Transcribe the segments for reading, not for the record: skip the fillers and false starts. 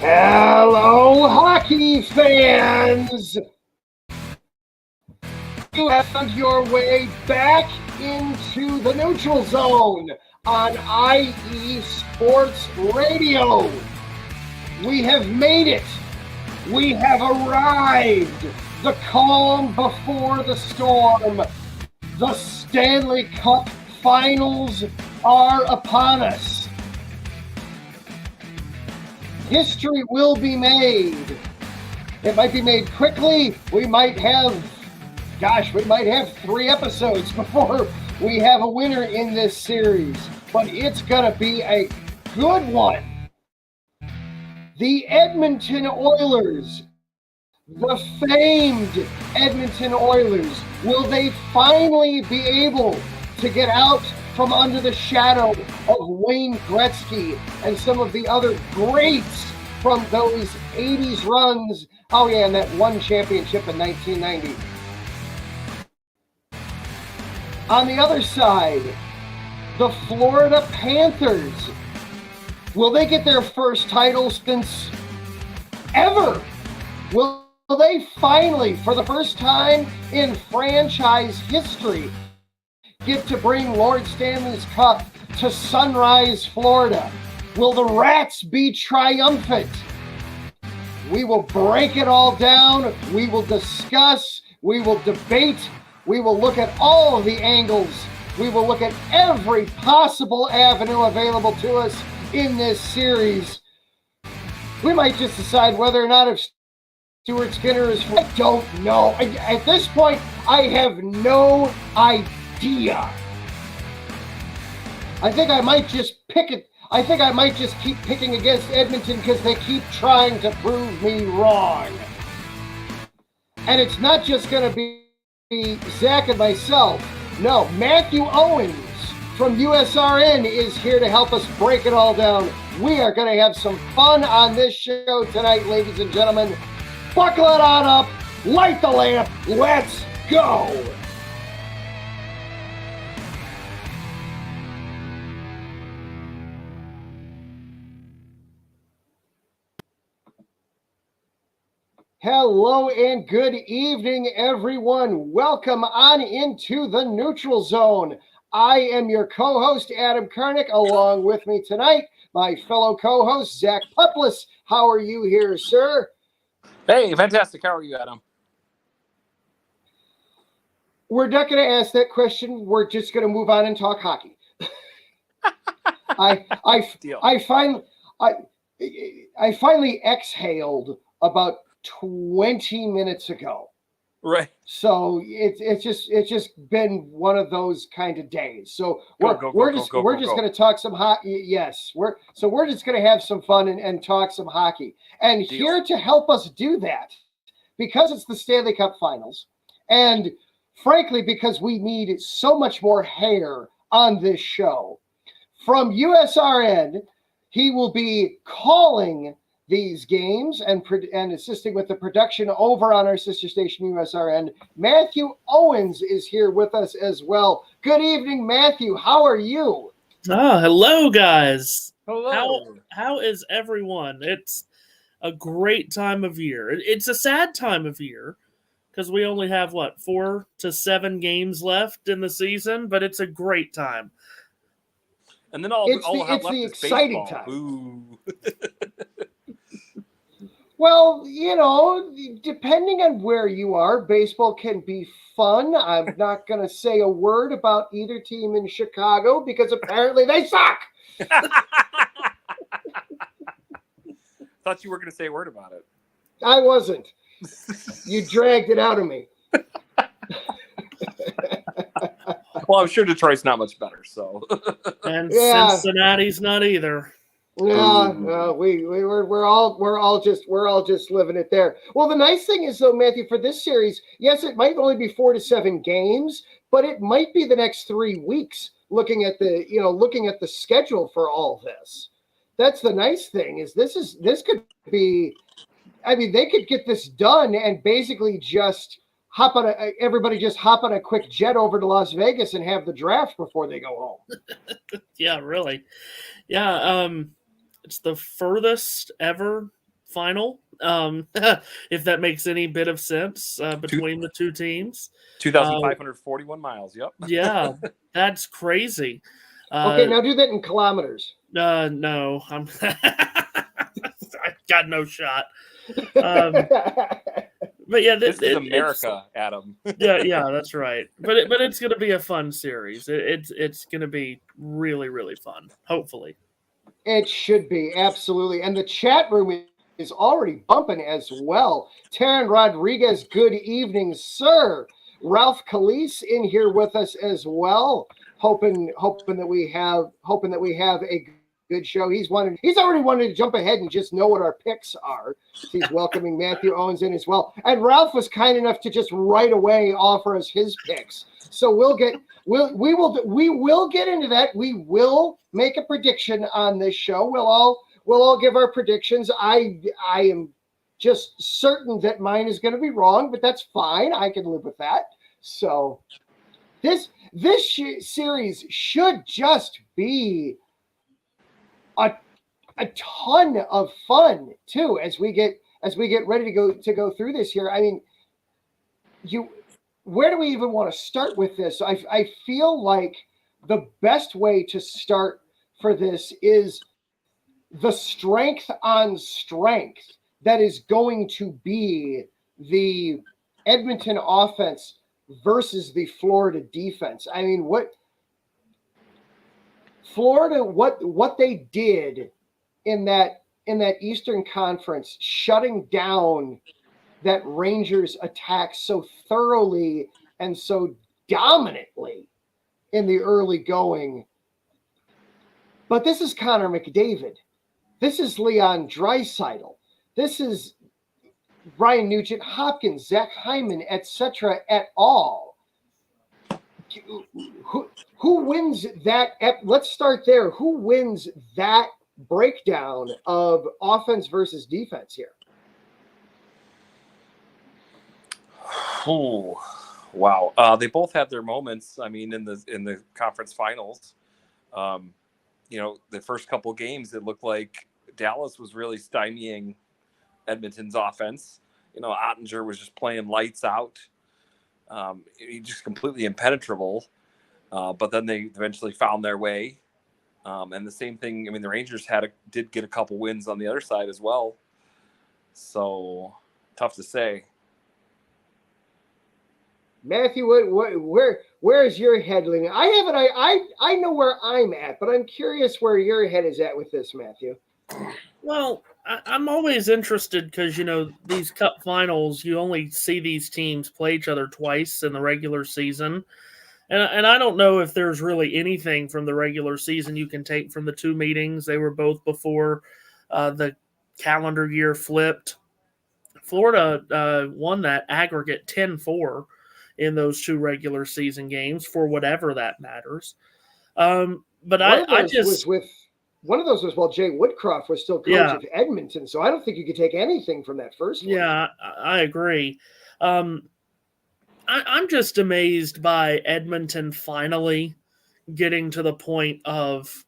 Hello, hockey fans! You have found your way back into the neutral zone on IE Sports Radio. We have made it. We have arrived. The calm before the storm. The Stanley Cup Finals are upon us. History will be made. It might be made quickly. We might have 3 episodes before we have a winner in this series. But it's going to be a good one. The Edmonton Oilers, the famed Edmonton Oilers, will they finally be able to get out from under the shadow of Wayne Gretzky and some of the other greats from those 80s runs? Oh yeah, and that one championship in 1990. On the other side, the Florida Panthers. Will they get their first title since ever? Will they finally, for the first time in franchise history, get to bring Lord Stanley's Cup to Sunrise, Florida? Will the Rats be triumphant? We will break it all down. We will discuss. We will debate. We will look at all of the angles. We will look at every possible avenue available to us in this series. We might just decide whether or not if Stuart Skinner is... I don't know. At this point, I have no idea. I think I might just pick it. I think I might just keep picking against Edmonton because they keep trying to prove me wrong. And it's not just going to be Zach and myself. No, Matthew Owens from USRN is here to help us break it all down. We are going to have some fun on this show tonight, ladies and gentlemen. Buckle it on up, light the lamp, let's go! Hello and good evening, everyone. Welcome on into the neutral zone. I am your co-host, Adam Karnick. Along with me tonight, my fellow co-host, Zach Puplis. How are you here, sir? Hey, fantastic. How are you, Adam? We're not going to ask that question. We're just going to move on and talk hockey. I finally exhaled about 20 minutes ago. Right. So it's just been one of those kind of days. So we're just going to talk some hockey. Yes, we're just going to have some fun and talk some hockey. And Deal. Here to help us do that, because it's the Stanley Cup Finals, and frankly because we need so much more hair on this show, from USRN, he will be calling these games and assisting with the production over on our sister station USRN. Matthew Owens is here with us as well. Good evening, Matthew. How are you? Hello, guys. Hello. How is everyone? It's a great time of year. It's a sad time of year because we only have 4 to 7 games left in the season, but it's a great time. And then all it's left the is exciting baseball. time. Ooh. Well, depending on where you are, baseball can be fun. I'm not going to say a word about either team in Chicago because apparently they suck. Thought you were going to say a word about it. I wasn't. You dragged it out of me. Well, I'm sure Detroit's not much better, so. And Yeah. Cincinnati's not either. No, we're all just living it there. Well, the nice thing is though, Matthew, for this series, yes, it might only be 4 to 7 games, but it might be the next 3 weeks. Looking at the schedule for all this, that's the nice thing. Is this could be? I mean, they could get this done and basically just everybody just hop on a quick jet over to Las Vegas and have the draft before they go home. Yeah, really. Yeah, it's the furthest ever final, if that makes any bit of sense between the two teams. 2,541 miles. Yep. Yeah, that's crazy. Okay, now do that in kilometers. No, I'm I got no shot. But yeah, this is America, Adam. yeah, that's right. But it's going to be a fun series. It's going to be really, really fun. Hopefully, it should be absolutely. And the chat room is already bumping as well. Taryn Rodriguez, good evening, sir. Ralph Calise in here with us as well. Hoping that we have a good show. He's already wanted to jump ahead and just know what our picks are. He's welcoming Matthew Owens in as well. And Ralph was kind enough to just right away offer us his picks. So we will get into that. We will make a prediction on this show. We'll all give our predictions. I am just certain that mine is going to be wrong, but that's fine. I can live with that. So this series should just be a ton of fun too as we get ready to go through this here. I mean, where do we even want to start with this? I feel like the best way to start for this is the strength on strength that is going to be the Edmonton offense versus the Florida defense. I mean, what they did in that Eastern Conference, shutting down that Rangers attack so thoroughly and so dominantly in the early going. But this is Connor McDavid. This is Leon Draisaitl. This is Ryan Nugent-Hopkins, Zach Hyman, etc. et al. Who wins that? Let's start there. Who wins that breakdown of offense versus defense here? Oh, wow. They both had their moments. I mean, in the conference finals, the first couple games, it looked like Dallas was really stymieing Edmonton's offense. Ottinger was just playing lights out. He just completely impenetrable. But then they eventually found their way. And the same thing, I mean, the Rangers did get a couple wins on the other side as well. So tough to say. Matthew, where is your head leaning? I know where I'm at, but I'm curious where your head is at with this, Matthew. Well, I'm always interested because, these cup finals, you only see these teams play each other twice in the regular season. And I don't know if there's really anything from the regular season you can take from the two meetings. They were both before the calendar year flipped. Florida won that aggregate 10-4 in those two regular season games for whatever that matters. But one of those was while Jay Woodcroft was still coach of Edmonton, so I don't think you could take anything from that first one. Yeah, I agree. I'm just amazed by Edmonton finally getting to the point of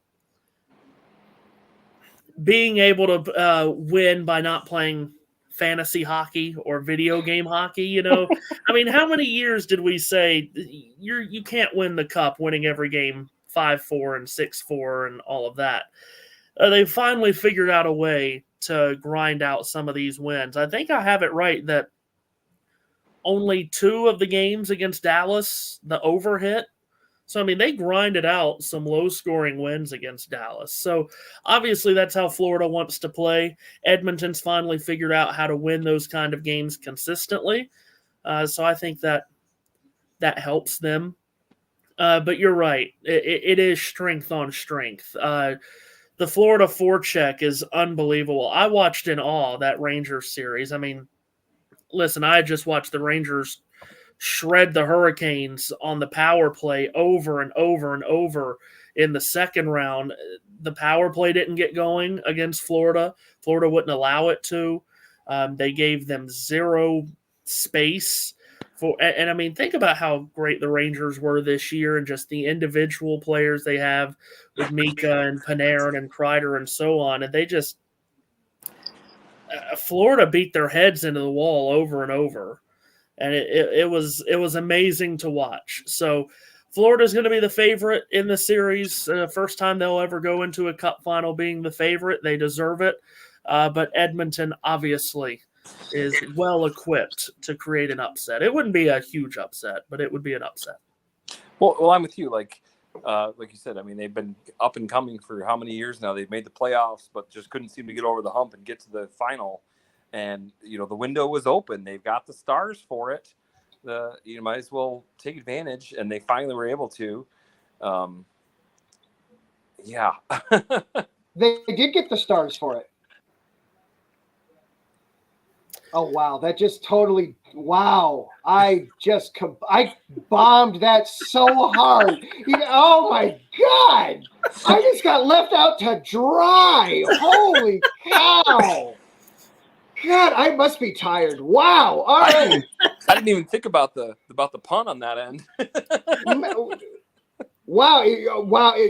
being able to win by not playing fantasy hockey or video game hockey. I mean, how many years did we say you can't win the cup winning every game 5-4 and 6-4 and all of that? They finally figured out a way to grind out some of these wins. I think I have it right that only 2 of the games against Dallas, the over hit. So, I mean, they grinded out some low-scoring wins against Dallas. So, obviously, that's how Florida wants to play. Edmonton's finally figured out how to win those kind of games consistently. So, I think that helps them. But you're right. It is strength on strength. The Florida forecheck is unbelievable. I watched in awe that Rangers series. I mean, listen, I just watched the Rangers shred the Hurricanes on the power play over and over and over in the second round. The power play didn't get going against Florida. Florida wouldn't allow it to. They gave them zero space. And I mean, think about how great the Rangers were this year and just the individual players they have with Mika and Panarin and Kreider and so on. And they just Florida beat their heads into the wall over and over, and it was amazing to watch. So Florida's going to be the favorite in the series. First time they'll ever go into a cup final being the favorite. They deserve it. But Edmonton obviously is well equipped to create an upset. It wouldn't be a huge upset, but it would be an upset. Well, I'm with you. Like you said, I mean, they've been up and coming for how many years now? They've made the playoffs, but just couldn't seem to get over the hump and get to the final. And, the window was open. They've got the stars for it. You might as well take advantage, and they finally were able to. Yeah. They did get the stars for it. Oh, wow. That just totally, wow. I bombed that so hard. Oh, my God. I just got left out to dry. Holy cow. God, I must be tired. Wow. All right. I didn't even think about the pun on that end. Wow.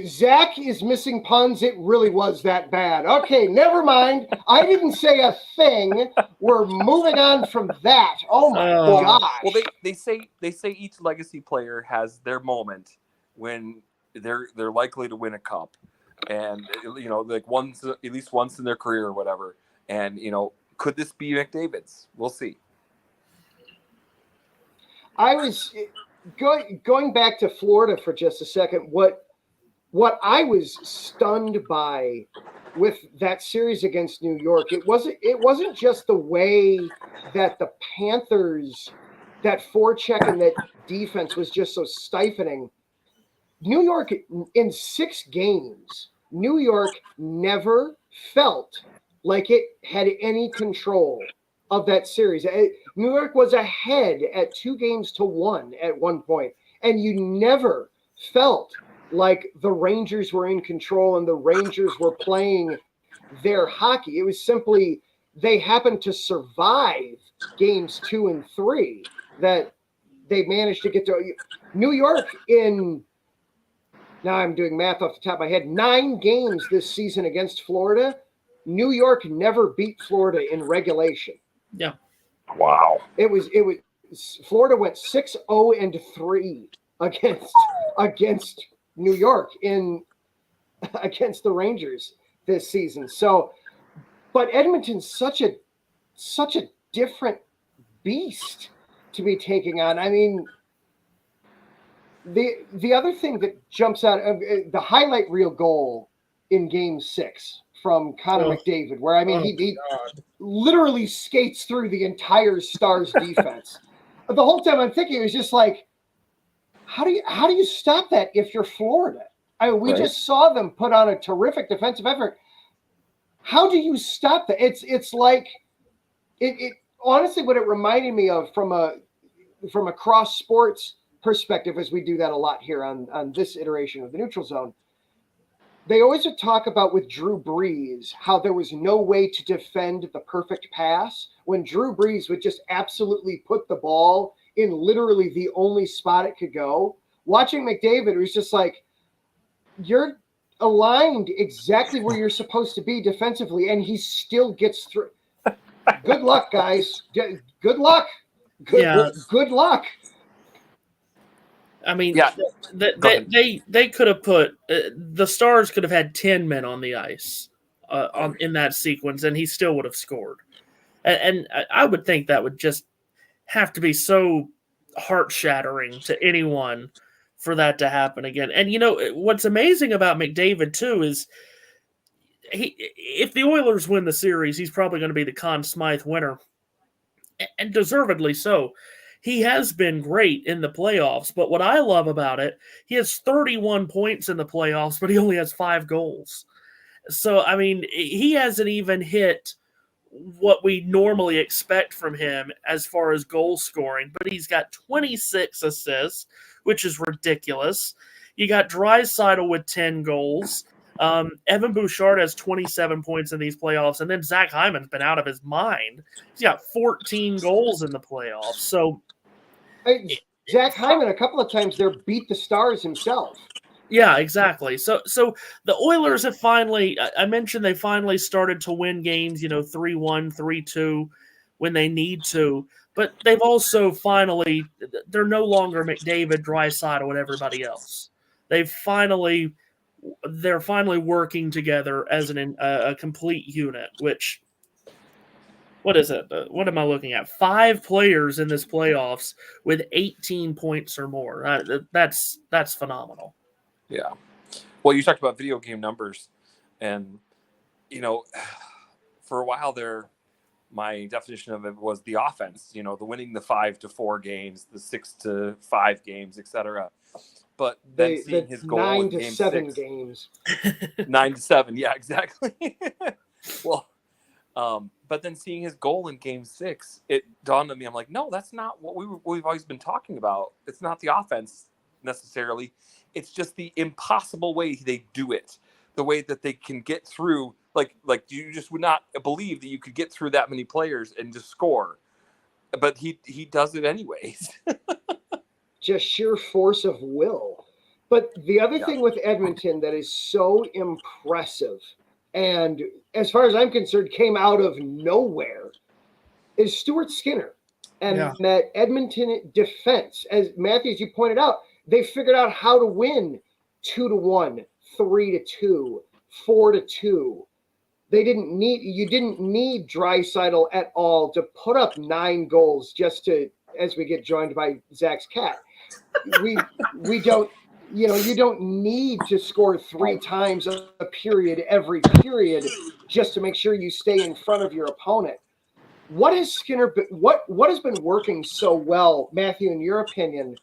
Zach is missing puns. It really was that bad. Okay, never mind. I didn't say a thing. We're moving on from that. Oh my gosh. Well, they say each legacy player has their moment when they're likely to win a cup, and like at least once in their career or whatever. And could this be McDavid's? We'll see. I was going back to Florida for just a second. What I was stunned by with that series against New York, it wasn't just the way that the Panthers, that forecheck and that defense was just so stifling. New York, in 6 games, New York never felt like it had any control of that series. New York was ahead at 2-1 at one point, and you never felt like the Rangers were in control and the Rangers were playing their hockey. It was simply they happened to survive games 2 and 3 that they managed to get to. New York now I'm doing math off the top of my head, 9 games this season against Florida. New York never beat Florida in regulation. Yeah. Wow. It was Florida went 6-0-3 against New York against the Rangers this season. So, but Edmonton's such a different beast to be taking on. I mean, the other thing that jumps out of the highlight reel goal in Game 6 from Connor McDavid, where he literally skates through the entire Stars defense. The whole time I'm thinking, it was just like, how do you stop that if you're Florida? We just saw them put on a terrific defensive effort. How do you stop that? It's like it honestly, what it reminded me of from a cross sports perspective, as we do that a lot here on this iteration of the Neutral Zone. They always would talk about with Drew Brees how there was no way to defend the perfect pass when Drew Brees would just absolutely put the ball in literally the only spot it could go. Watching McDavid, it was just like, you're aligned exactly where you're supposed to be defensively, and he still gets through. Good luck, guys. Good luck. Good luck. I mean, they could have put the Stars could have had 10 men on the ice in that sequence, and he still would have scored. And I would think that would just have to be so heart-shattering to anyone for that to happen again. And what's amazing about McDavid too is if the Oilers win the series, he's probably going to be the Conn Smythe winner, and deservedly so. He has been great in the playoffs, but what I love about it, he has 31 points in the playoffs, but he only has 5 goals. So, I mean, he hasn't even hit what we normally expect from him as far as goal scoring, but he's got 26 assists, which is ridiculous. You got Draisaitl with 10 goals. Evan Bouchard has 27 points in these playoffs, and then Zach Hyman's been out of his mind. He's got 14 goals in the playoffs. So Zach Hyman, a couple of times there, beat the Stars himself. Yeah, exactly. So the Oilers have finally, I mentioned they finally started to win games, 3-1, 3-2 when they need to. But they've also finally, they're no longer McDavid, Draisaitl, and everybody else. They're finally working together as a complete unit, which, what is it? What am I looking at? 5 players in this playoffs with 18 points or more. That's phenomenal. Yeah. Well, you talked about video game numbers, and for a while there, my definition of it was the offense. The winning the 5-4 games, the 6-5 games, etc. But then seeing his goal 9 in to game 7 6, games, 9-7, yeah, exactly. Well, but then seeing his goal in game 6, it dawned on me. I'm like, no, that's not what we've always been talking about. It's not the offense necessarily. It's just the impossible way they do it. The way that they can get through, like you just would not believe that you could get through that many players and just score. But he does it anyways. just sheer force of will. But the other thing with Edmonton that is so impressive, and as far as I'm concerned, came out of nowhere, is Stuart Skinner. And that Edmonton defense, as Matthew, as you pointed out, they figured out how to win 2-1, 3-2, 4-2. You didn't need Draisaitl at all to put up 9 goals just to, as we get joined by Zach's cat. We don't, you don't need to score 3 times a period every period just to make sure you stay in front of your opponent. What has Skinner what has been working so well, Matthew, in your opinion,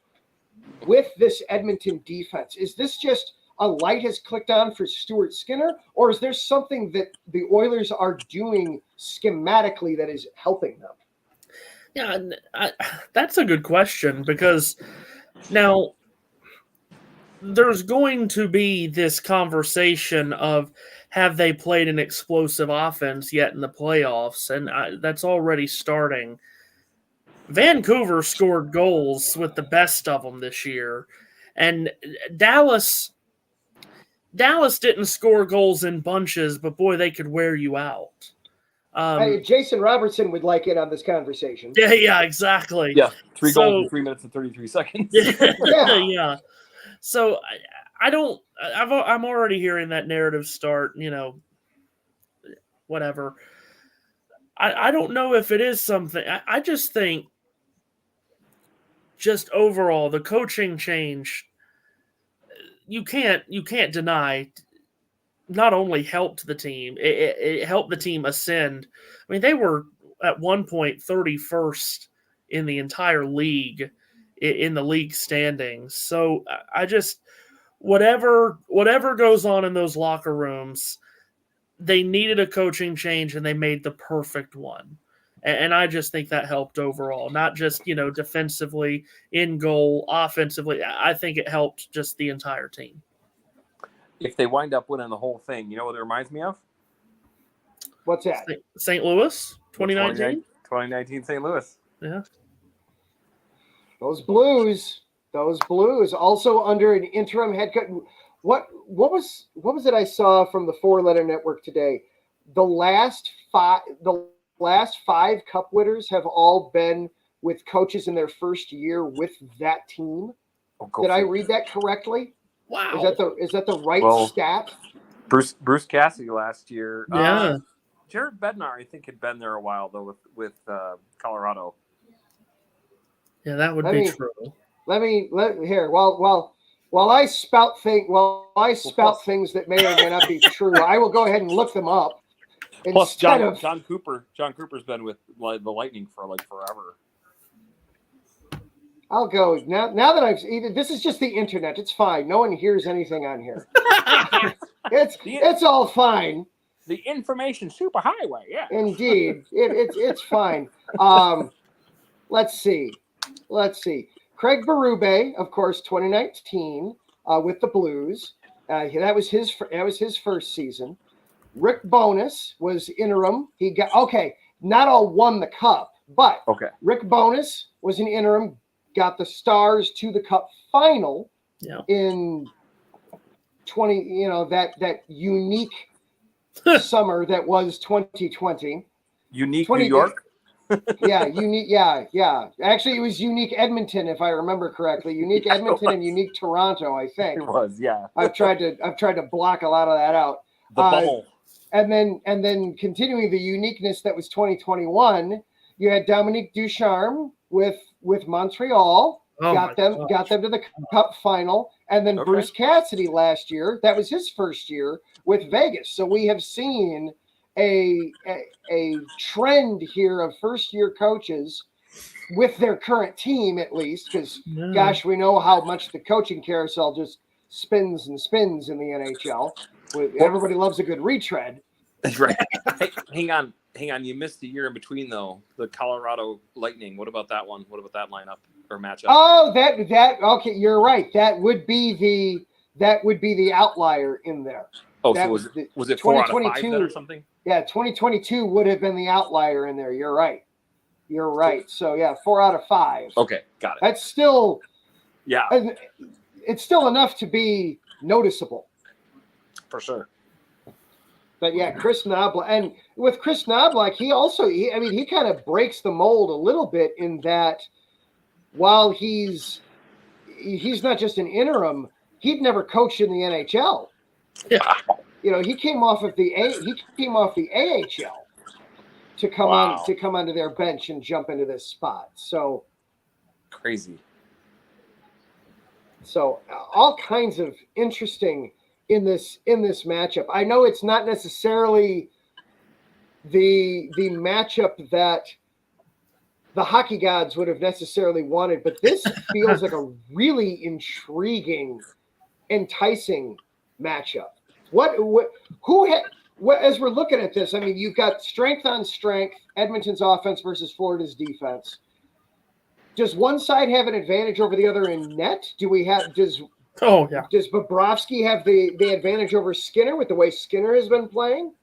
with this Edmonton defense? Is this just a light has clicked on for Stuart Skinner, or is there something that the Oilers are doing schematically that is helping them? Yeah, that's a good question, because now there's going to be this conversation of, have they played an explosive offense yet in the playoffs? And that's already starting. Vancouver scored goals with the best of them this year, and Dallas didn't score goals in bunches, but boy, they could wear you out. Jason Robertson would like in on this conversation. Yeah, exactly. Yeah, 3 goals in 3 minutes and 33 seconds. Yeah. So I'm already hearing that narrative start. Whatever. I don't know if it is something. I just think, just overall, the coaching change, you can't deny, not only helped the team, it helped the team ascend. I mean, they were at one point 31st in the entire league, in the league standings. So I just, whatever goes on in those locker rooms, they needed a coaching change, and they made the perfect one. And I just think that helped overall, not just, defensively, in goal, offensively. I think it helped just the entire team. If they wind up winning the whole thing, you know what it reminds me of? What's that? St. Louis, 2019? 2019 St. Louis. Yeah. Those Blues, also under an interim head coach. What was it I saw from the 4-letter network today? The last 5 cup winners have all been with coaches in their first year with that team. Did I read that correctly? Wow. Is that the right stat? Bruce Cassidy last year. Yeah. Jared Bednar, I think, had been there a while though with Colorado. Yeah, that would be true. While I spout things that may or may not be true, I will go ahead and look them up. Plus, John Cooper's been with the Lightning for forever. I'll go now that this is just the internet. It's fine. No one hears anything on here. It's all fine. The information superhighway, yeah. Indeed, it's fine. Let's see. Craig Berube, of course, 2019 with the Blues. That was his first season. Rick Bowness was interim. He got not all won the cup, but Rick Bowness was an interim. Got the Stars to the Cup final in that unique summer that was 2020. Unique New York. Yeah, unique. Yeah. Actually, it was unique Edmonton, if I remember correctly. Unique Edmonton and unique Toronto, I think. It was, yeah. I've tried to block a lot of that out. The bubble. And then continuing the uniqueness that was 2021, you had Dominique Ducharme with Montreal. Got them to the Cup final, and then Bruce Cassidy last year. That was his first year with Vegas. So we have seen a trend here of first-year coaches with their current team, at least, because gosh, we know how much the coaching carousel just spins and spins in the NHL. Everybody loves a good retread. Right. Hang on. You missed a year in between, though. The Colorado Lightning. What about that one? What about that lineup or matchup? Oh, that okay. You're right. That would be the outlier in there. Oh, so was it 4 out of 5 then or something? Yeah, 2022 would have been the outlier in there. You're right. So yeah, 4 out of 5. Okay, got it. That's still, yeah, it's still enough to be noticeable. For sure. But yeah, Chris Knoblauch, and with Chris Knoblauch, he kind of breaks the mold a little bit in that while he's not just an interim, he'd never coached in the NHL. Yeah. He came off the AHL to come onto their bench and jump into this spot. So crazy. So all kinds of interesting in this matchup. I know it's not necessarily the matchup that the hockey gods would have necessarily wanted, but this feels like a really intriguing, enticing matchup. As we're looking at this, I mean, you've got strength on strength, Edmonton's offense versus Florida's defense. Does one side have an advantage over the other in net? Does Bobrovsky have the advantage over Skinner with the way Skinner has been playing?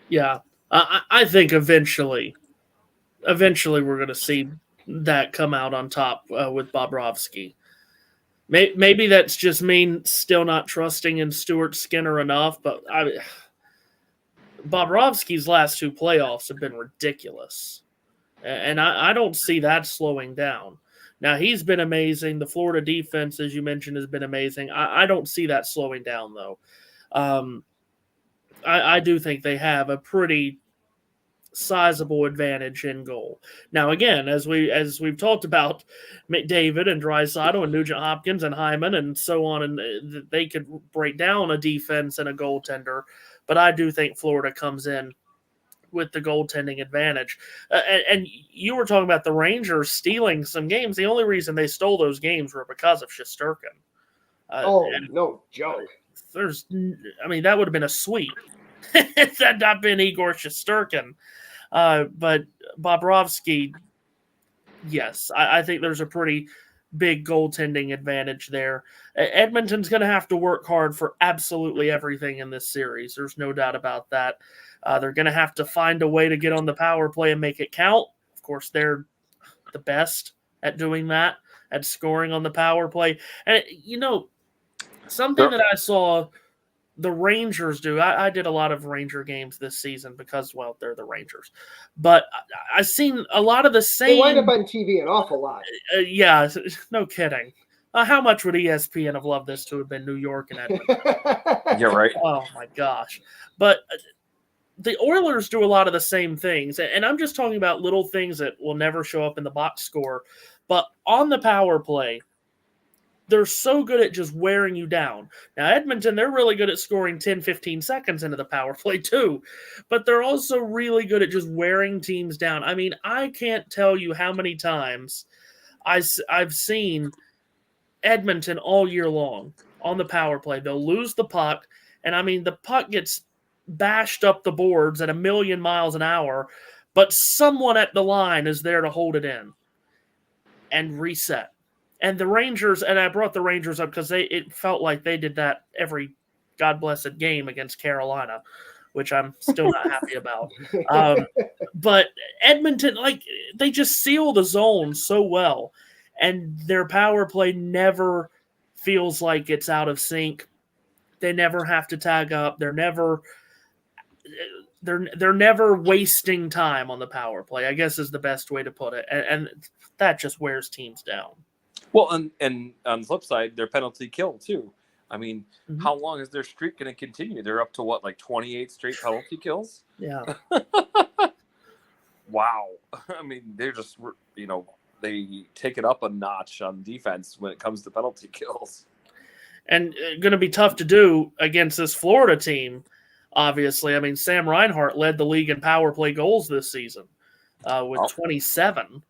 Yeah, I think eventually we're going to see that come out on top with Bobrovsky. Maybe that's just me still not trusting in Stuart Skinner enough, but Bobrovsky's last 2 playoffs have been ridiculous, and I don't see that slowing down. Now, he's been amazing. The Florida defense, as you mentioned, has been amazing. I don't see that slowing down, though. I do think they have a pretty sizable advantage in goal. Now, again, as we've talked about, McDavid and Draisaitl and Nugent Hopkins and Hyman and so on, and they could break down a defense and a goaltender. But I do think Florida comes in with the goaltending advantage. And you were talking about the Rangers stealing some games. The only reason they stole those games were because of Shesterkin. No joke. That would have been a sweep if that had not been Igor Shesterkin. But Bobrovsky, yes, I think there's a pretty big goaltending advantage there. Edmonton's going to have to work hard for absolutely everything in this series. There's no doubt about that. They're going to have to find a way to get on the power play and make it count. Of course, they're the best at doing that, at scoring on the power play. And, something that I saw the Rangers do, I did a lot of Ranger games this season because, well, they're the Rangers. But I've seen a lot of the same. They wind up on TV an awful lot. Yeah, no kidding. How much would ESPN have loved this to have been New York and Edmonton? You're right. Oh, my gosh. But the Oilers do a lot of the same things. And I'm just talking about little things that will never show up in the box score. But on the power play, they're so good at just wearing you down. Now, Edmonton, they're really good at scoring 10, 15 seconds into the power play too. But they're also really good at just wearing teams down. I mean, I can't tell you how many times I've seen Edmonton all year long on the power play. They'll lose the puck, and I mean, the puck gets bashed up the boards at 1,000,000 miles an hour, but someone at the line is there to hold it in and reset. And the Rangers, and I brought the Rangers up because it felt like they did that every God-blessed game against Carolina, which I'm still not happy about. But Edmonton, they just seal the zone so well, and their power play never feels like it's out of sync. They never have to tag up. They're never wasting time on the power play, I guess is the best way to put it. And that just wears teams down. Well, and on the flip side, their penalty kill too. I mean, how long is their streak going to continue? They're up to what, like 28 straight penalty kills? Yeah. Wow. I mean, they're just, they take it up a notch on defense when it comes to penalty kills. And going to be tough to do against this Florida team, obviously. I mean, Sam Reinhart led the league in power play goals this season with 27.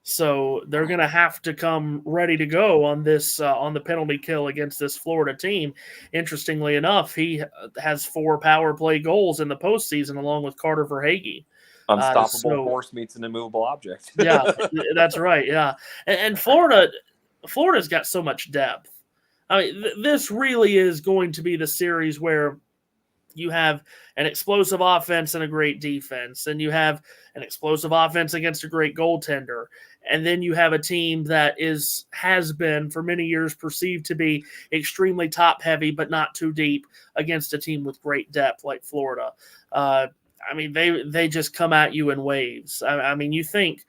So they're going to have to come ready to go on this on the penalty kill against this Florida team. Interestingly enough, he has 4 power play goals in the postseason along with Carter Verhaeghe. Unstoppable force meets an immovable object. Yeah, that's right. Yeah, and Florida's got so much depth. I mean, this really is going to be the series where you have an explosive offense and a great defense, and you have an explosive offense against a great goaltender, and then you have a team that has been for many years perceived to be extremely top heavy but not too deep against a team with great depth like Florida. I mean, they just come at you in waves. I mean, you think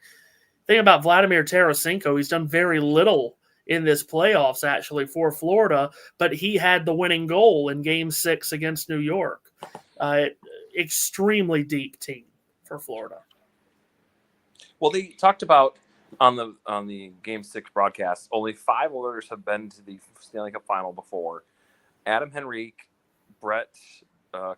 about Vladimir Tarasenko. He's done very little in this playoffs, actually, for Florida, but he had the winning goal in Game 6 against New York. Extremely deep team for Florida. Well, they talked about on the Game 6 broadcast, only 5 Oilers have been to the Stanley Cup Final before. Adam Henrique, Brett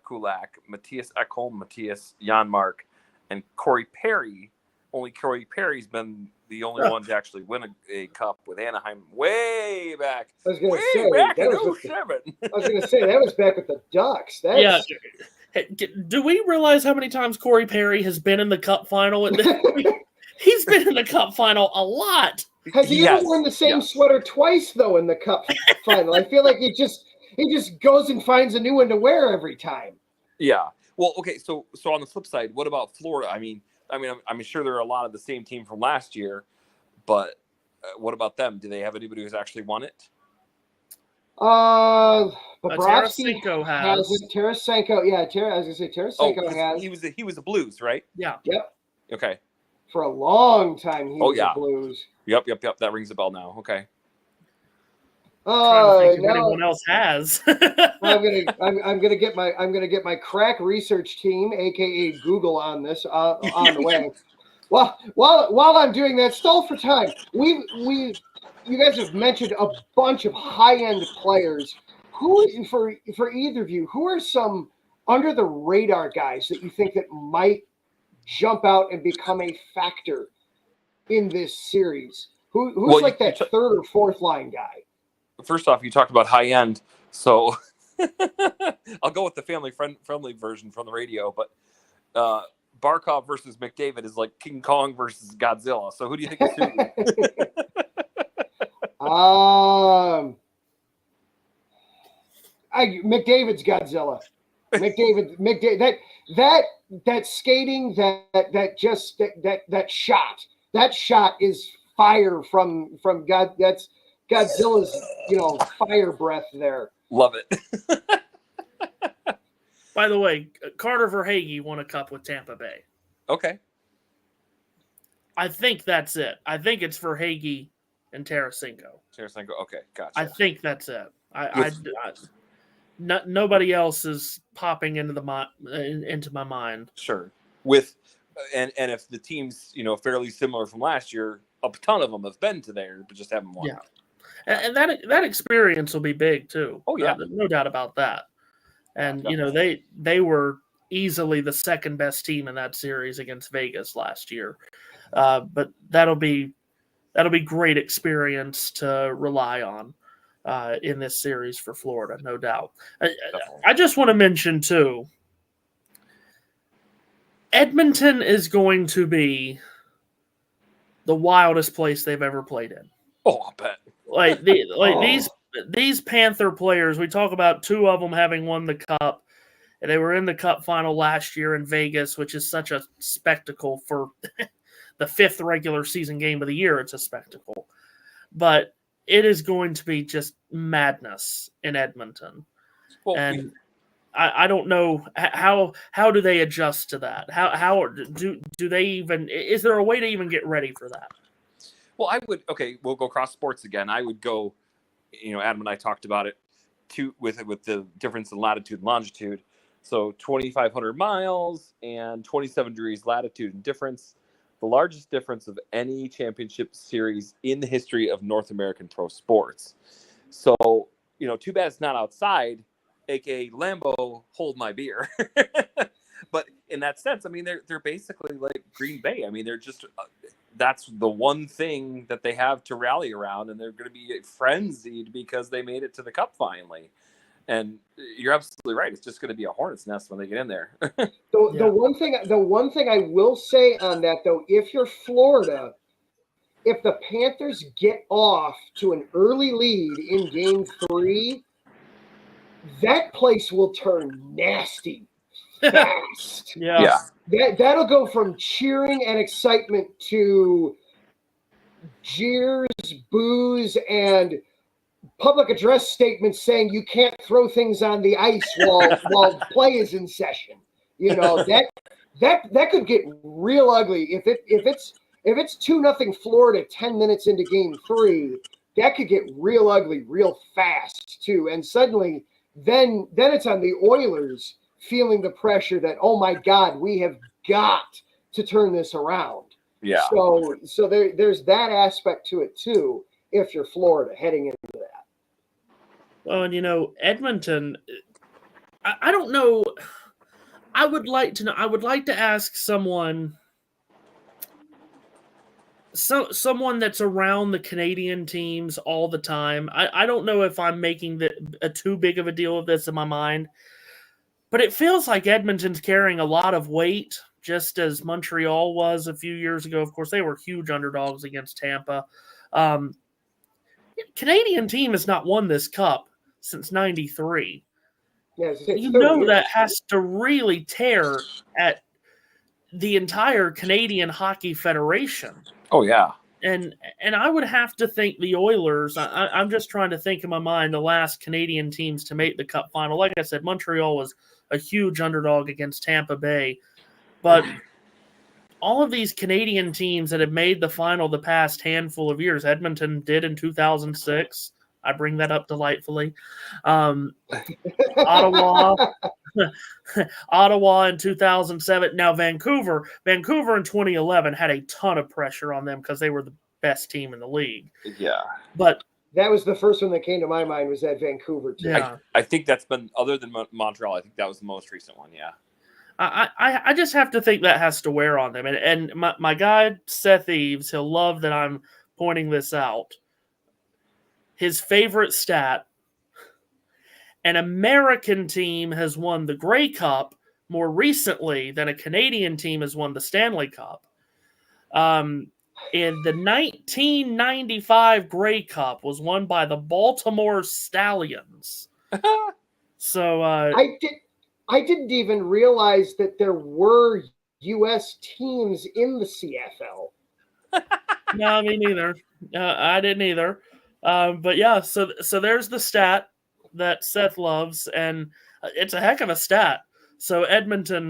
Kulak, Matthias Ekholm, Matthias Janmark, and Corey Perry. Only Corey Perry's been the only one to actually win a cup with Anaheim way back. I was going to say that was back with the Ducks. Yeah. Do we realize how many times Corey Perry has been in the Cup Final? He's been in the Cup Final a lot. Has he ever worn the same sweater twice though in the Cup Final? I feel like he just goes and finds a new one to wear every time. Yeah. Well, okay. So on the flip side, what about Florida? I mean, I'm sure they're a lot of the same team from last year, but what about them? Do they have anybody who's actually won it? Bobrovsky has it. Tarasenko, I was gonna say Tarasenko has. He was a Blues, right? Yeah. Yep. Okay. For a long time, he was a Blues. Yep. That rings a bell now. Okay. Trying to think if anyone else has. I'm gonna get my crack research team, aka Google, on this on the way. While I'm doing that, stall for time. You guys have mentioned a bunch of high-end players. Who, for either of you, who are some under the radar guys that you think that might jump out and become a factor in this series? Who's like that third or fourth line guy? First off, you talked about high-end, so I'll go with the family-friendly version from the radio, but Barkov versus McDavid is like King Kong versus Godzilla. So who do you think is who? McDavid's Godzilla. McDavid. That skating, that shot. That shot is fire from God. That's Godzilla's, fire breath there. Love it. By the way, Carter Verhaeghe won a cup with Tampa Bay. Okay. I think that's it. I think it's Verhaeghe and Tarasenko. Okay, gotcha. I think that's it. Nobody else is popping into my mind. Sure. And if the team's fairly similar from last year, a ton of them have been to there, but just haven't won. Yeah, and that experience will be big too. Oh yeah, no doubt about that. And they were easily the second best team in that series against Vegas last year. But that'll be great experience to rely on in this series for Florida, no doubt. I just want to mention too, Edmonton is going to be the wildest place they've ever played in. Oh, I bet. These Panther players, we talk about 2 of them having won the Cup. And they were in the Cup final last year in Vegas, which is such a spectacle for the 5th regular season game of the year. It's a spectacle. But it is going to be just madness in Edmonton. Well, And I don't know how do they adjust to that? How do they even? Is there a way to even get ready for that? Well, we'll go cross sports again. I would go, Adam and I talked about it with the difference in latitude and longitude. So 2,500 miles and 27 degrees latitude and difference, the largest difference of any championship series in the history of North American pro sports. So, too bad it's not outside, aka Lambeau, hold my beer. But in that sense, I mean, they're basically like Green Bay. I mean, they're just that's the one thing that they have to rally around, and they're going to be frenzied because they made it to the Cup finally. And you're absolutely right; it's just going to be a hornet's nest when they get in there. The one thing I will say on that though, if you're Florida, if the Panthers get off to an early lead in Game 3, that place will turn nasty fast. Yeah. That'll go from cheering and excitement to jeers, boos, and public address statements saying you can't throw things on the ice while play is in session. That could get real ugly if it's 2-0 Florida 10 minutes into Game 3. That could get real ugly real fast too, and suddenly then it's on the Oilers feeling the pressure that, oh my God, we have got to turn this around. Yeah. So there's that aspect to it too, if you're Florida heading into that. Well, and Edmonton, I don't know. I would like to know. I would like to ask someone that's around the Canadian teams all the time. I don't know if I'm making a too big of a deal of this in my mind, but it feels like Edmonton's carrying a lot of weight, just as Montreal was a few years ago. Of course, they were huge underdogs against Tampa. Canadian team has not won this cup since '93. Yes, that has to really tear at the entire Canadian Hockey Federation. Oh yeah. And I would have to think the Oilers. I'm just trying to think in my mind the last Canadian teams to make the Cup final. Like I said, Montreal was a huge underdog against Tampa Bay, but all of these Canadian teams that have made the final the past handful of years, Edmonton did in 2006. I bring that up delightfully. Ottawa in 2007. Now Vancouver in 2011 had a ton of pressure on them because they were the best team in the league. Yeah. But that was the first one that came to my mind, was that Vancouver team. Yeah. I think that's been, other than Montreal, I think that was the most recent one, yeah. I just have to think that has to wear on them. And my guy, Seth Eves, he'll love that I'm pointing this out. His favorite stat: an American team has won the Grey Cup more recently than a Canadian team has won the Stanley Cup. And the 1995 Grey Cup was won by the Baltimore Stallions. So I didn't even realize that there were U.S. teams in the CFL. No, me neither. I didn't either. But yeah, so there's the stat that Seth loves, and it's a heck of a stat. So Edmonton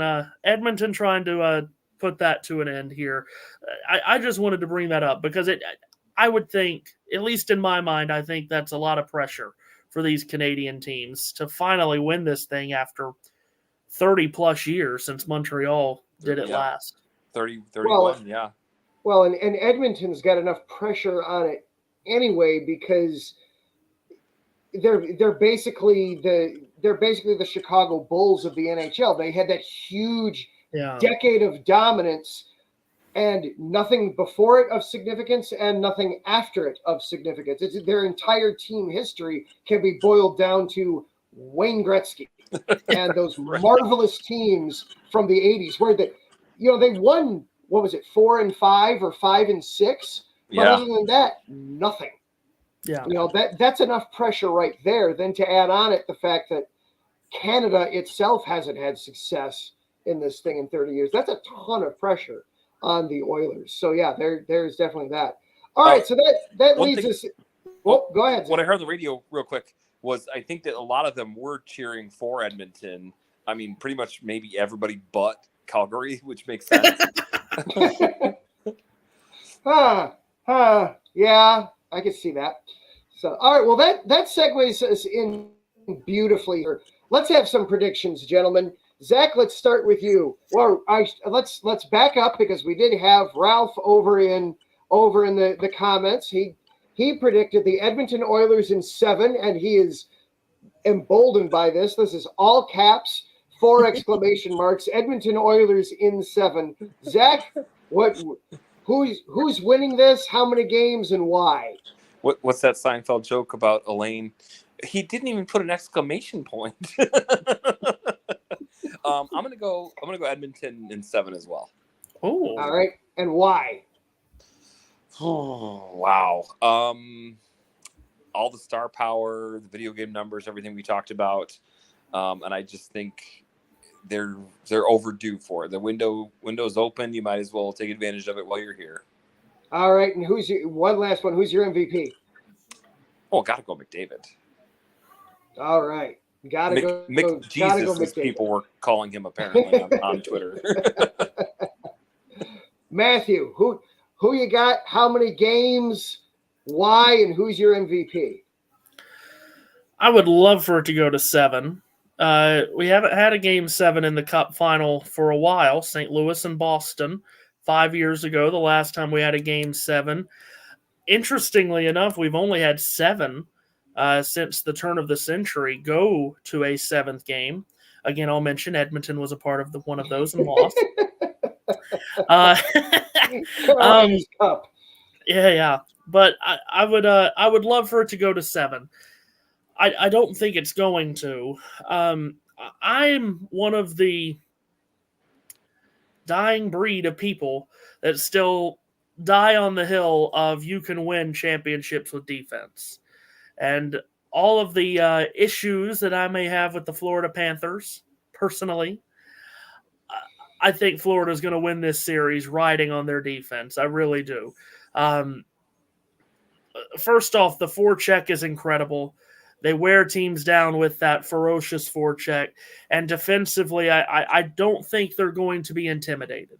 trying to put that to an end here. I just wanted to bring that up because I would think, at least in my mind, I think that's a lot of pressure for these Canadian teams to finally win this thing after 30 plus years since Montreal did it last. 31, yeah. Well, and Edmonton's got enough pressure on it anyway, because they're basically the Chicago Bulls of the NHL. They had that huge decade of dominance, and nothing before it of significance and nothing after it of significance. Their entire team history can be boiled down to Wayne Gretzky and those marvelous teams from the 80s where they won, what was it, 4 and 5 or 5 and 6? But other than that, nothing. Yeah. That's enough pressure right there. Then to add on it the fact that Canada itself hasn't had success in this thing in 30 years. That's a ton of pressure on the Oilers. So yeah, there's definitely that. All right, so that leads us. Well, go ahead. What I heard on the radio real quick, was I think that a lot of them were cheering for Edmonton. I mean, pretty much maybe everybody but Calgary, which makes sense. Yeah, I can see that. So, all right, well, that segues us in beautifully here. Let's have some predictions, gentlemen. Zach, let's start with you. Well, let's back up because we did have Ralph over in the comments. He predicted the Edmonton Oilers in 7, and he is emboldened by this. This is all caps, 4 exclamation marks. Edmonton Oilers in 7. Zach, who's winning this? How many games and why? What's that Seinfeld joke about Elaine? He didn't even put an exclamation point. I'm gonna go Edmonton in 7 as well. Oh, all right, and why? Oh, wow. All the star power, the video game numbers, everything we talked about, and I just think they're overdue for it. The window's open. You might as well take advantage of it while you're here. All right, and one last one? Who's your MVP? Oh, gotta go McDavid. All right, gotta go Jesus, as McDavid. people were calling him apparently on Twitter. Matthew, who you got? How many games? Why? And who's your MVP? I would love for it to go to 7. We haven't had a game 7 in the Cup final for a while. St. Louis and Boston 5 years ago, the last time we had a game 7. Interestingly enough, we've only had 7 since the turn of the century go to a 7th game. Again, I'll mention Edmonton was a part of one of those and lost. Cup. Yeah. But I would love for it to go to 7. I don't think it's going to. I'm one of the dying breed of people that still die on the hill of you can win championships with defense. And all of the issues that I may have with the Florida Panthers, personally, I think Florida's going to win this series riding on their defense. I really do. First off, the forecheck is incredible. They wear teams down with that ferocious forecheck. And defensively, I don't think they're going to be intimidated.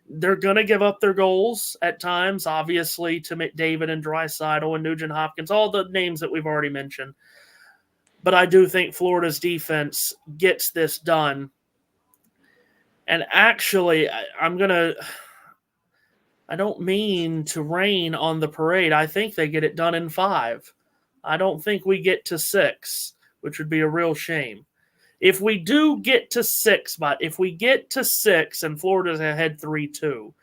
They're going to give up their goals at times, obviously, to McDavid and Draisaitl and Nugent Hopkins, all the names that we've already mentioned. But I do think Florida's defense gets this done. And actually, I don't mean to rain on the parade. I think they get it done in 5. I don't think we get to 6, which would be a real shame. If we do get to 6, but if we get to 6 and Florida's ahead 3-2,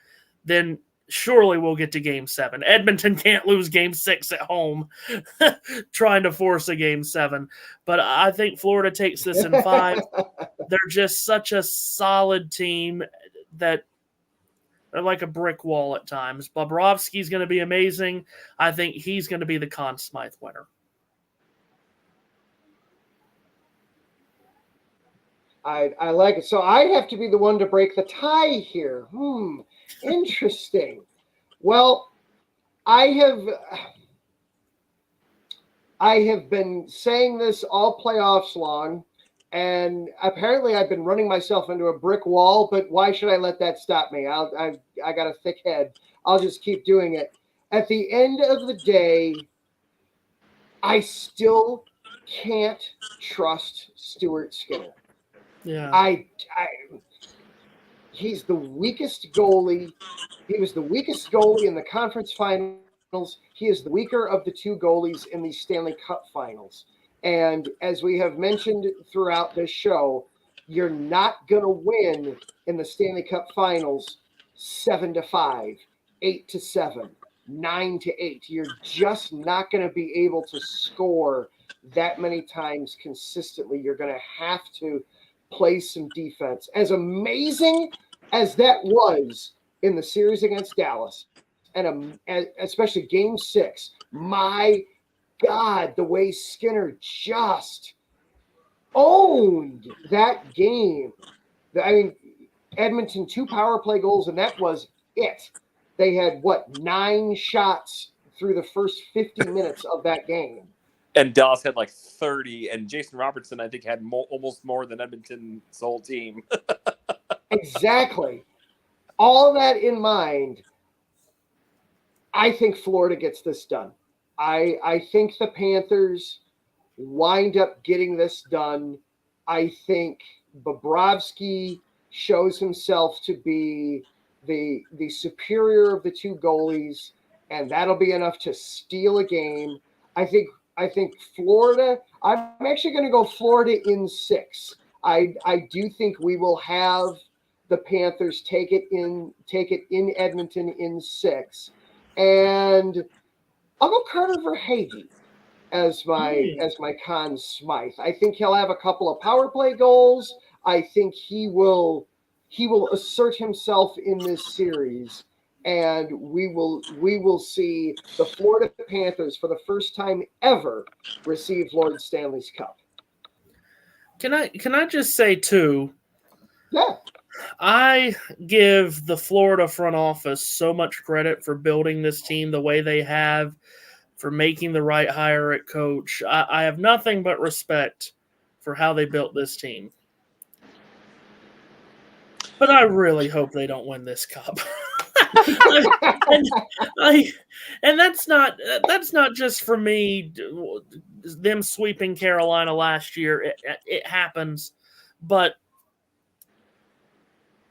then surely we'll get to game 7. Edmonton can't lose game 6 at home trying to force a game 7. But I think Florida takes this in 5. They're just such a solid team that they're like a brick wall at times. Bobrovsky's going to be amazing. I think he's going to be the Conn Smythe winner. I like it. So I have to be the one to break the tie here. Interesting. Well, I have been saying this all playoffs long, and apparently I've been running myself into a brick wall, but why should I let that stop me? I got a thick head. I'll just keep doing it. At the end of the day, I still can't trust Stuart Skinner. Yeah. He's the weakest goalie. He was the weakest goalie in the conference finals. He is the weaker of the 2 goalies in the Stanley Cup finals. And as we have mentioned throughout this show, you're not going to win in the Stanley Cup finals 7-5, 8-7, 9-8. You're just not going to be able to score that many times consistently. You're going to have to play some defense. As amazing as that was in the series against Dallas, and especially game 6, my God, the way Skinner just owned that game. I mean, Edmonton 2 power play goals, and that was it. They had, 9 shots through the first 50 minutes of that game. And Dallas had like 30, and Jason Robertson, I think, had almost more than Edmonton's whole team. Exactly. All that in mind, I think Florida gets this done. I think the Panthers wind up getting this done. I think Bobrovsky shows himself to be the superior of the two goalies, and that'll be enough to steal a game. I think Florida. I'm actually going to go Florida in 6. I do think we will have the Panthers take it in Edmonton in 6, and I'll go Carter Verhaeghe as my Conn Smythe. I think he'll have a couple of power play goals. I think he will assert himself in this series, and we will see the Florida Panthers for the first time ever receive Lord Stanley's Cup. Can I just say too? Yeah. I give the Florida front office so much credit for building this team the way they have, for making the right hire at coach. I have nothing but respect for how they built this team. But I really hope they don't win this cup. and that's not just for me, them sweeping Carolina last year. It happens, but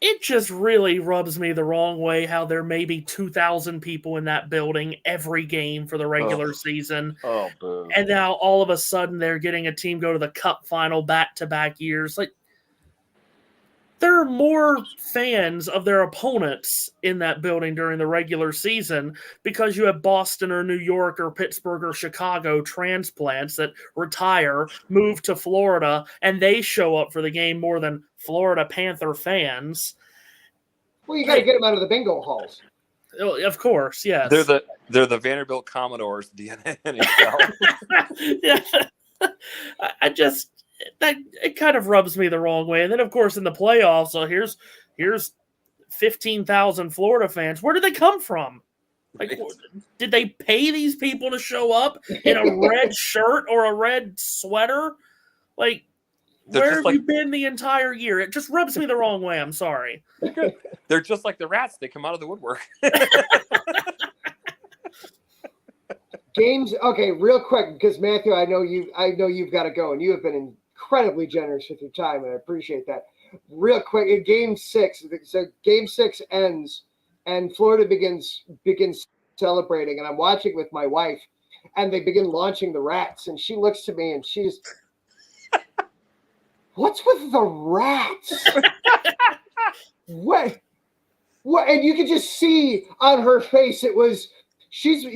it just really rubs me the wrong way how there may be 2,000 people in that building every game for the regular season. Oh, boo. And now all of a sudden they're getting a team go to the cup final back-to-back years. Like, there are more fans of their opponents in that building during the regular season because you have Boston or New York or Pittsburgh or Chicago transplants that retire, move to Florida, and they show up for the game more than Florida Panther fans. Well, you got to get them out of the bingo halls. Of course, yes. They're the Vanderbilt Commodores, the NHL. Yeah. It kind of rubs me the wrong way. And then, of course, in the playoffs, so here's 15,000 Florida fans. Where did they come from? Like, did they pay these people to show up in a red shirt or a red sweater? Like, where have you been the entire year? It just rubs me the wrong way. I'm sorry. They're just like the Rats. They come out of the woodwork. Games. Okay, real quick, because Matthew, I know you've got to go, and you have been incredibly generous with your time, and I appreciate that. Real quick, in Game 6, so Game 6 ends, and Florida begins celebrating, and I'm watching with my wife, and they begin launching the Rats, and she looks to me, and she's, "What's with the Rats?" What? And you could just see on her face it was. She's a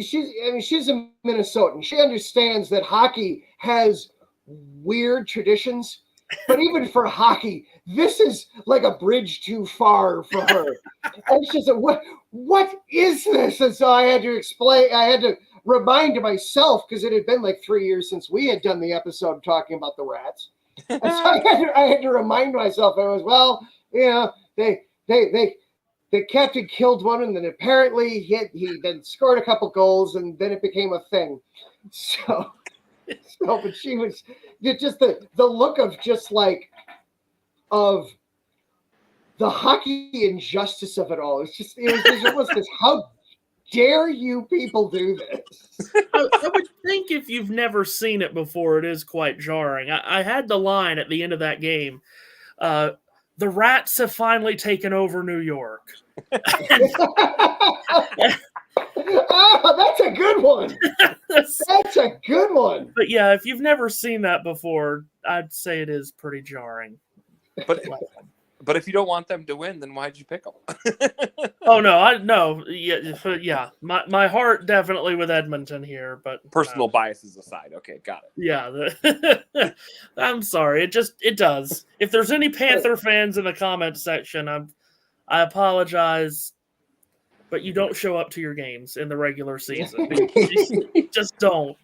Minnesotan. She understands that hockey has weird traditions, but even for hockey, this is like a bridge too far for her. And she said, "What is this?" And so I had to explain. I had to remind myself because it had been like 3 years since we had done the episode talking about the Rats. And so I had to remind myself. I was, well, you know, the captain killed one, and then apparently he then scored a couple goals, and then it became a thing. So but she was just the look of just like of the hockey injustice of it all. It was this, how dare you people do this? I would think if you've never seen it before, it is quite jarring. I had the line at the end of that game. The Rats have finally taken over New York. Oh, that's a good one. That's a good one. But yeah, if you've never seen that before, I'd say it is pretty jarring. But if you don't want them to win, then why'd you pick them? Oh no, yeah. My heart definitely with Edmonton here, but personal biases aside. Okay, got it. Yeah, I'm sorry. It does. If there's any Panther fans in the comment section, I apologize, but you don't show up to your games in the regular season. You just don't.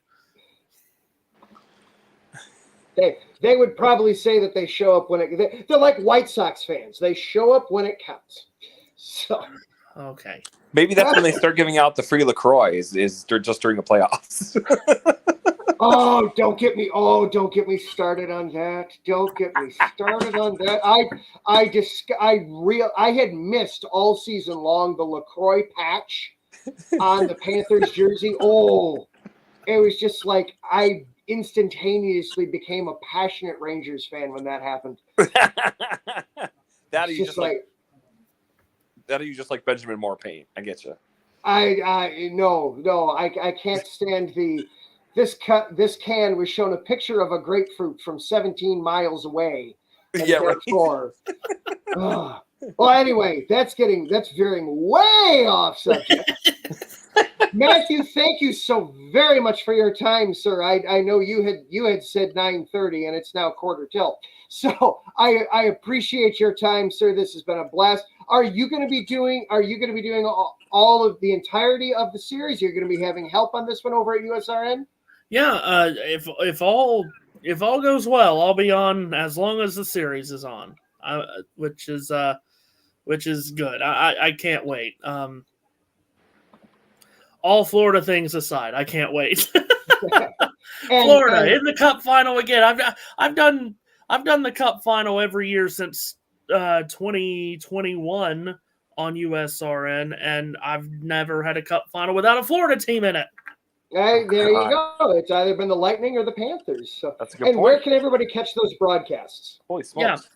They would probably say that they show up when they're like White Sox fans. They show up when it counts. So okay, maybe that's when they start giving out the free LaCroix is just during the playoffs. Don't get me started on that. Don't get me started on that. I had missed all season long the LaCroix patch on the Panthers jersey. Oh, it was just like I instantaneously became a passionate Rangers fan when that happened. That you just like Benjamin Moore paint. I get you. I can't stand this can was shown a picture of a grapefruit from 17 miles away. Yeah, therefore, right. Well, anyway, that's veering way off subject. Matthew, thank you so very much for your time, sir. I know you had said 9:30 and it's now 9:45. So I appreciate your time, sir. This has been a blast. Are you going to be doing all of the entirety of the series? You're going to be having help on this one over at USRN? Yeah, if all goes well, I'll be on as long as the series is on, which is good. I can't wait. All Florida things aside, I can't wait. Florida in the Cup final again. I've done the Cup final every year since 2021 on USRN, and I've never had a Cup final without a Florida team in it. Hey, there you go. It's either been the Lightning or the Panthers. So, that's a good point. Where can everybody catch those broadcasts? Holy smokes.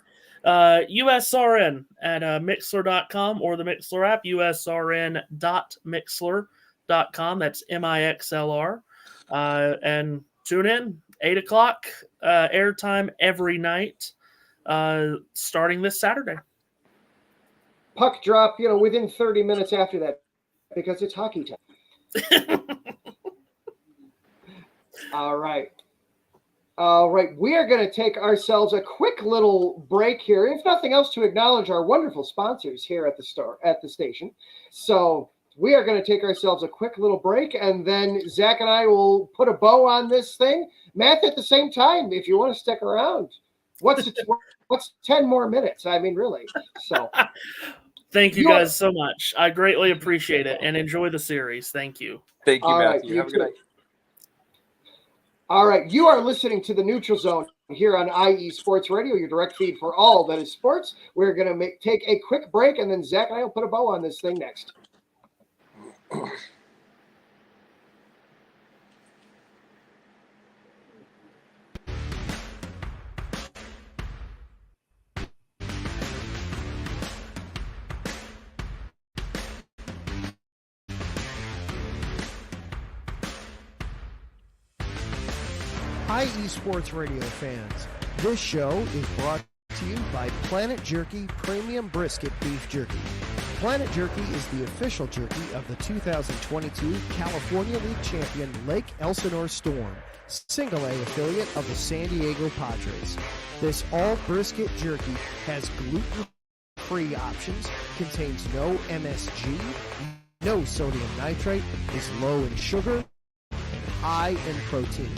Yeah. USRN at Mixler.com or the Mixler app, usrn.mixler.com. That's MIXLR. And tune in, 8 o'clock airtime every night, starting this Saturday. Puck drop, within 30 minutes after that, because it's hockey time. All right. We are going to take ourselves a quick little break here, if nothing else, to acknowledge our wonderful sponsors here at the station. So we are going to take ourselves a quick little break, and then Zach and I will put a bow on this thing. Matt, at the same time, if you want to stick around, what's 10 more minutes? I mean, really. So thank you guys so much. I greatly appreciate it and enjoy the series. Thank you. Thank you, Matthew. Have a good night. All right, you are listening to the Neutral Zone here on IE Sports Radio, your direct feed for all that is sports. We're going to take a quick break, and then Zach and I will put a bow on this thing next. IE Sports Radio fans, this show is brought to you by Planet Jerky Premium Brisket Beef Jerky. Planet Jerky is the official jerky of the 2022 California League champion Lake Elsinore Storm, single A affiliate of the San Diego Padres. This all brisket jerky has gluten-free options, contains no MSG, no sodium nitrate, is low in sugar, and high in protein.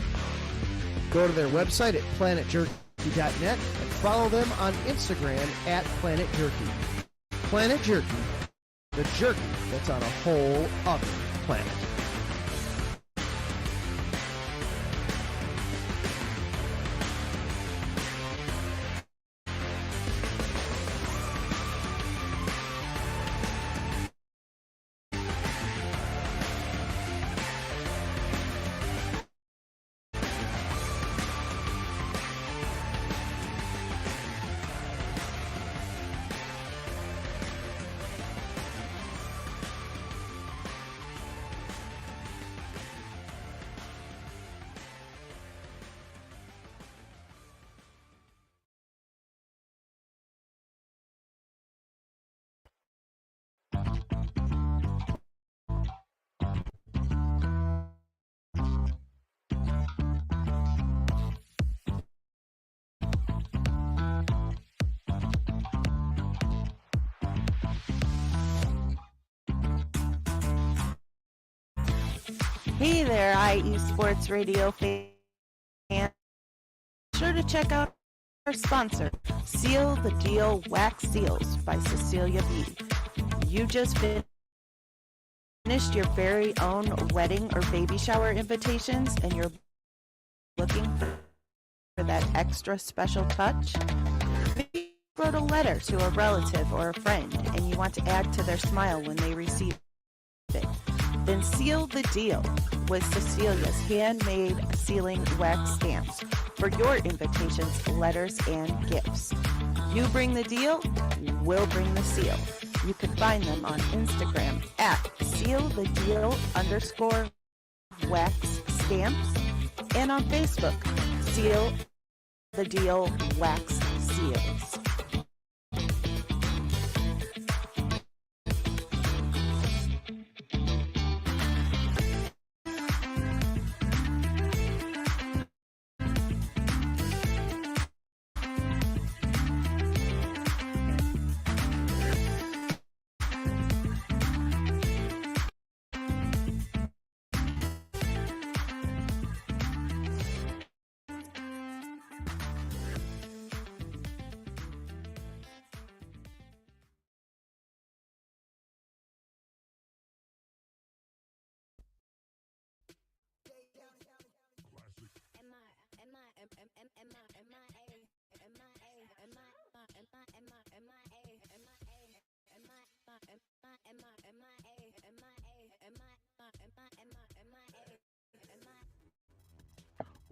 Go to their website at planetjerky.net and follow them on Instagram at Planet Jerky. Planet Jerky, the jerky that's on a whole other planet. Hey there, IE Sports Radio fans. Be sure to check out our sponsor, Seal the Deal Wax Seals by Cecilia B. You just finished your very own wedding or baby shower invitations, and you're looking for that extra special touch? Maybe you wrote a letter to a relative or a friend and you want to add to their smile when they receive it. Then seal the deal with Cecilia's handmade sealing wax stamps for your invitations, letters, and gifts. You bring the deal, we'll bring the seal. You can find them on Instagram at sealthedeal_wax stamps and on Facebook, Seal the Deal Wax Seals.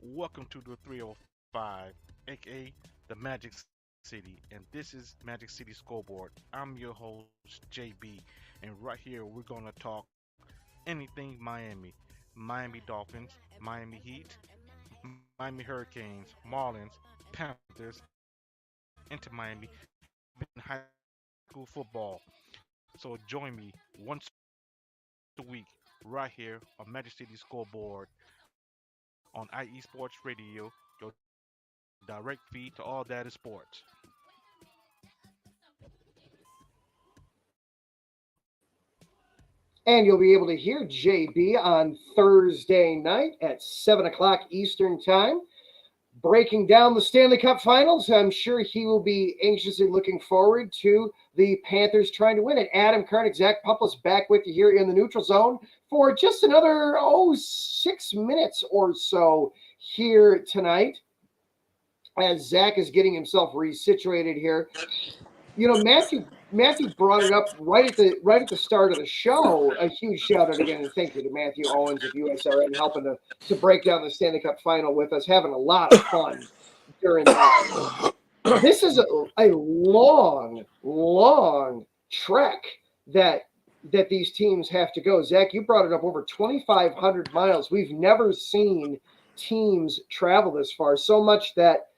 Welcome to the 305, aka the Magic City, and this is Magic City Scoreboard. I'm your host, JB, and right here we're going to talk anything Miami. Miami Dolphins, Miami Heat, Miami Hurricanes, Marlins, Panthers, into Miami, high school football. So join me once a week right here on Magic City Scoreboard on IE Sports Radio, your direct feed to all that is sports. And you'll be able to hear JB on Thursday night at 7 o'clock Eastern Time, breaking down the Stanley Cup Finals. I'm sure he will be anxiously looking forward to the Panthers trying to win it. Adam Karnick, Zach Pumplis back with you here in the neutral zone for just another, 6 minutes or so here tonight as Zach is getting himself resituated here. You know, Matthew brought it up right at the start of the show. A huge shout out again and thank you to Matthew Owens of USRN helping to break down the Stanley Cup final with us, having a lot of fun during that. This is a long trek that these teams have to go. Zach, you brought it up, over 2,500 miles. We've never seen teams travel this far, so much that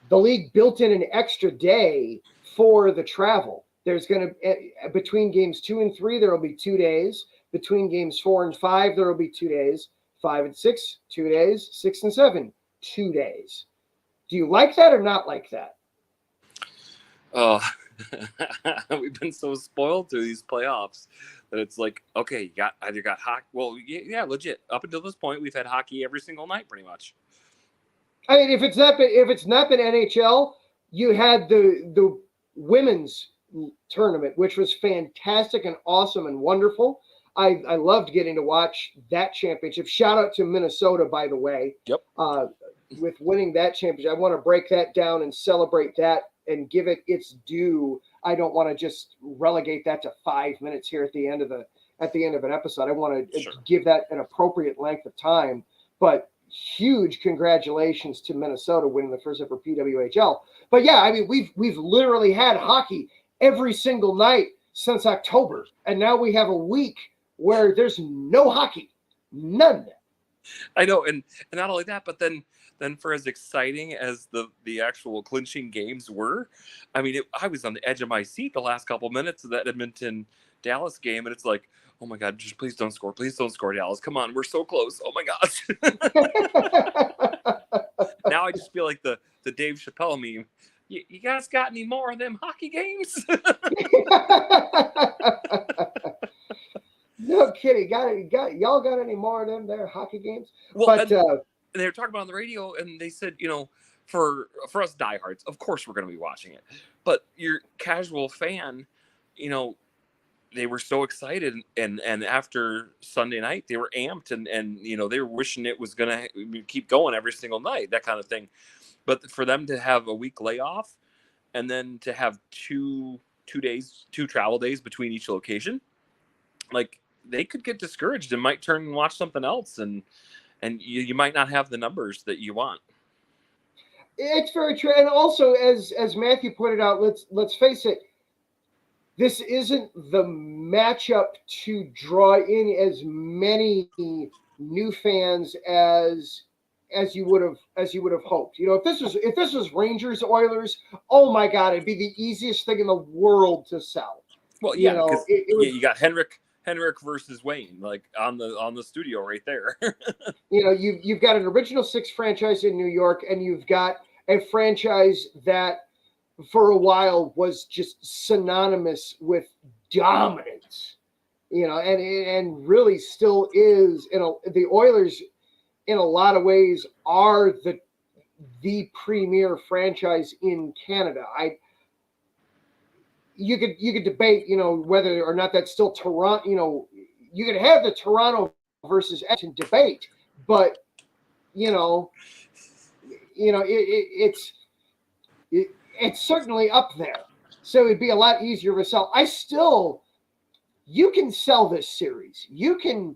the league built in an extra day for the travel. There's going to, between games 2 and 3, there will be 2 days. Between games 4 and 5, there will be 2 days. 5 and 6, 2 days. 6 and 7, 2 days. Do you like that or not like that? Oh, we've been so spoiled through these playoffs that it's like, okay, you got hockey. Well, yeah, legit. Up until this point, we've had hockey every single night, pretty much. I mean, if it's not been NHL, you had the women's tournament, which was fantastic and awesome and wonderful. I loved getting to watch that championship. Shout out to Minnesota, by the way. Yep. With winning that championship, I want to break that down and celebrate that and give it its due. I don't want to just relegate that to 5 minutes here at the end of an episode. I want to give that an appropriate length of time. But huge congratulations to Minnesota winning the first ever PWHL. But yeah, I mean, we've literally had hockey every single night since October, and now we have a week where there's no hockey, none. I know, and not only that, but then for as exciting as the actual clinching games were, I mean, I was on the edge of my seat the last couple minutes of that Edmonton Dallas game, and it's like, oh my God, just please don't score, Dallas, come on, we're so close, oh my gosh. Now I just feel like the Dave Chappelle meme. You guys got any more of them hockey games? No kidding. Y'all got any more of them there hockey games? Well, but they were talking about on the radio, and they said, for us diehards, of course we're going to be watching it. But your casual fan, they were so excited, and after Sunday night they were amped, and they were wishing it was gonna keep going every single night, that kind of thing. But for them to have a week layoff and then to have two travel days between each location, like, they could get discouraged and might turn and watch something else, and you might not have the numbers that you want. It's very true. And also, as Matthew pointed out, let's face it, this isn't the matchup to draw in as many new fans as you would have hoped. If this was Rangers Oilers, oh my God, it'd be the easiest thing in the world to sell. Well, yeah, because you got Henrik versus Wayne, like on the studio right there. You've got an original six franchise in New York, and you've got a franchise that for a while was just synonymous with dominance, and really still is. The Oilers, in a lot of ways, are the premier franchise in Canada. You could debate, whether or not that's still Toronto. You could have the Toronto versus Edmonton debate, but it's certainly up there. So it'd be a lot easier to sell. You can sell this series. You can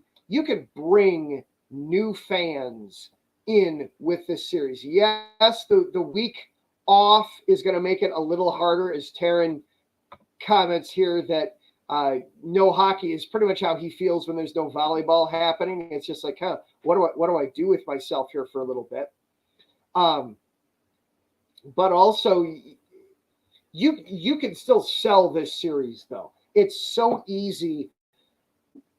bring new fans in with this series. Yes, the week off is going to make it a little harder, as Taryn comments here that no hockey is pretty much how he feels when there's no volleyball happening. It's just like, what do I do with myself here for a little bit? But also, you can still sell this series, though. It's so easy.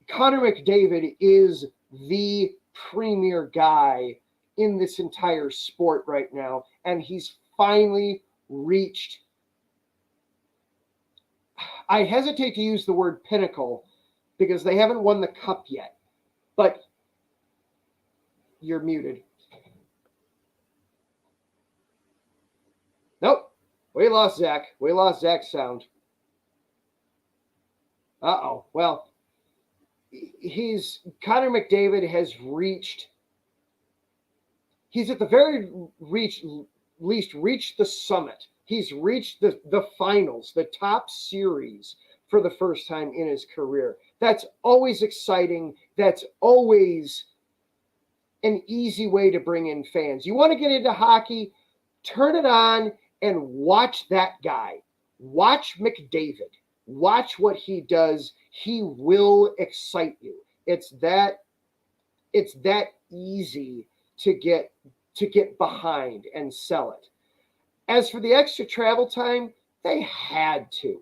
Connor McDavid is the premier guy in this entire sport right now, and he's finally reached, I hesitate to use the word pinnacle because they haven't won the cup yet, but you're muted. Nope. We lost Zach. We lost Zach's sound. Uh-oh. Well, Connor McDavid has reached, he's at the very least reached the summit. He's reached the finals, the top series for the first time in his career. That's always exciting. That's always an easy way to bring in fans. You want to get into hockey, turn it on and watch that guy. Watch McDavid. Watch what he does. He will excite you. It's that easy to get behind and sell it. As for the extra travel time, they had to.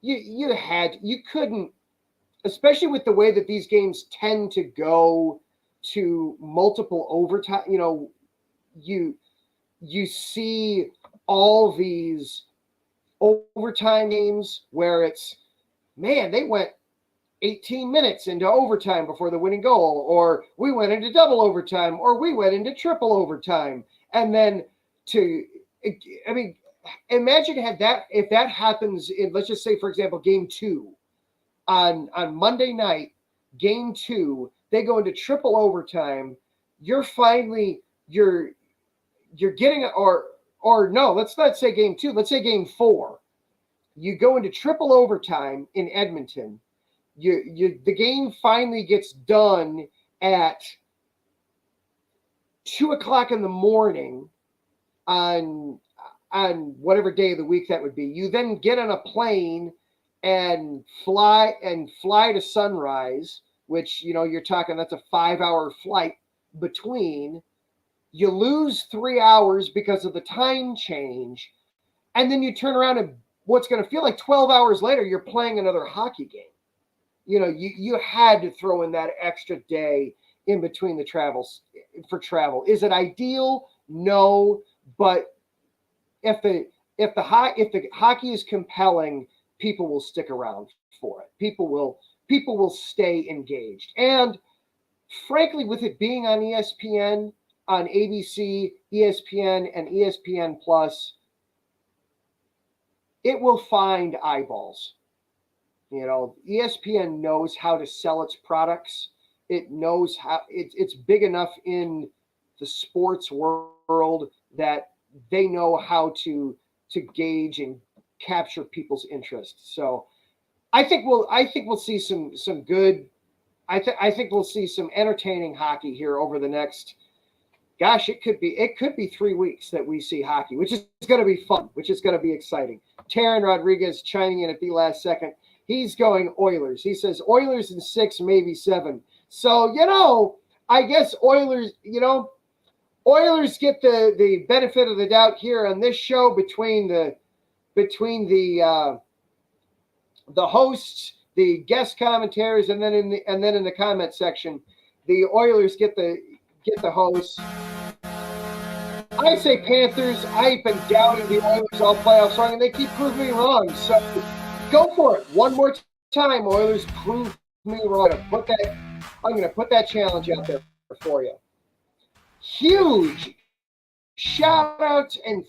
You couldn't, especially with the way that these games tend to go to multiple overtime. You see all these overtime games where it's, man, they went 18 minutes into overtime before the winning goal, or we went into double overtime, or we went into triple overtime. And then imagine if that happens in, let's just say, for example, game 2 on Monday night, game 2, they go into triple overtime. You're getting, or no, let's not say game 2. Let's say game 4. You go into triple overtime in Edmonton. The game finally gets done at 2:00 in the morning on whatever day of the week that would be. You then get on a plane and fly to Sunrise, which, you're talking, that's a 5-hour flight between. You lose 3 hours because of the time change, and then you turn around and what's going to feel like 12 hours later, you're playing another hockey game. You had to throw in that extra day in between the travels for travel. Is it ideal? No, but if the hockey is compelling, people will stick around for it. People will stay engaged. And frankly, with it being on ESPN, on ABC, ESPN, and ESPN Plus, it will find eyeballs. You know, ESPN knows how to sell its products. It knows how it's big enough in the sports world that they know how to gauge and capture people's interest. So I think we'll see some good. I think we'll see some entertaining hockey here over the next. Gosh, it could be 3 weeks that we see hockey, which is going to be fun, which is going to be exciting. Taryn Rodriguez chiming in at the last second. He's going Oilers. He says Oilers in 6, maybe 7. So, you know, I guess Oilers get the benefit of the doubt here on this show between the hosts, the guest commentators, and then in the comment section, the Oilers get the hosts. I say Panthers. I've been doubting the Oilers all playoffs long, and they keep proving me wrong. So go for it. One more time, Oilers, prove me wrong. I'm going to put that challenge out there for you. Huge shout out and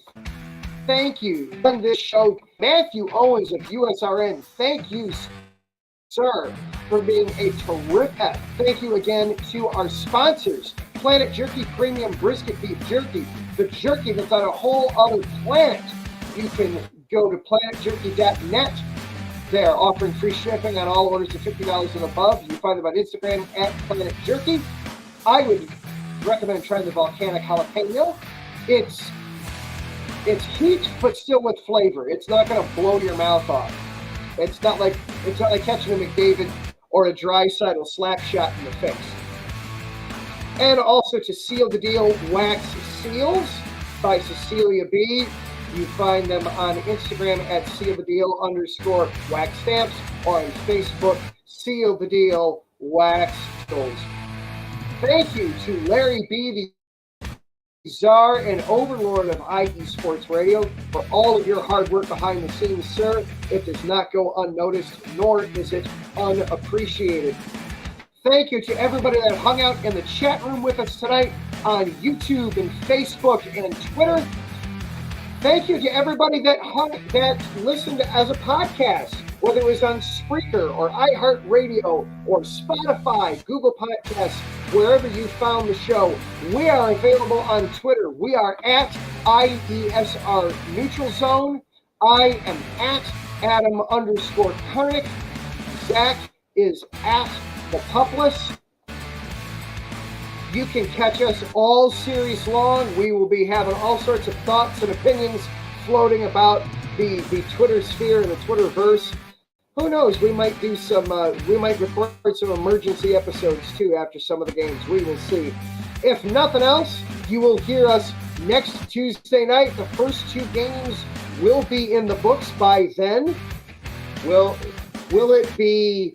thank you on this show, Matthew Owens of USRN. Thank you, sir, for being a terrific. Thank you again to our sponsors, Planet Jerky Premium Brisket Beef Jerky, the jerky that's on a whole other planet. You can go to planetjerky.net. They're offering free shipping on all orders of $50 and above. You can find them on Instagram at Planet Jerky. I would recommend trying the volcanic jalapeno. It's heat, but still with flavor. It's not going to blow your mouth off. It's not like catching a McDavid or a Draisaitl slap shot in the face. And also to seal the deal, Wax Seals by Cecilia B. You find them on Instagram at sealthedeal_wax stamps or on Facebook, Seal the Deal Wax Seals. Thank you to Larry B., the czar and overlord of IE Sports Radio, for all of your hard work behind the scenes, sir. It does not go unnoticed, nor is it unappreciated. Thank you to everybody that hung out in the chat room with us tonight on YouTube and Facebook and Twitter. Thank you to everybody that listened as a podcast, whether it was on Spreaker or iHeartRadio or Spotify, Google Podcasts, wherever you found the show. We are available on Twitter. We are at IESR Neutral Zone. I am at Adam_Karnick. Zach is at The Pupless. You can catch us all series long. We will be having all sorts of thoughts and opinions floating about the Twitter sphere and the Twitterverse. Who knows? We might do some. We might record some emergency episodes too after some of the games. We will see. If nothing else, you will hear us next Tuesday night. The first 2 games will be in the books by then. Will it be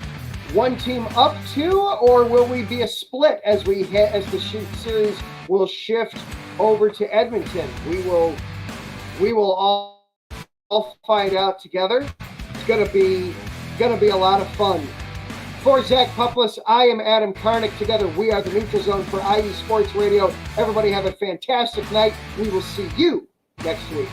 one team up 2, or will we be a split as the series will shift over to Edmonton? We will all find out together. It's gonna be a lot of fun. For Zach Pupless, I am Adam Karnick. Together we are the Neutral Zone for IE Sports Radio. Everybody have a fantastic night. We will see you next week.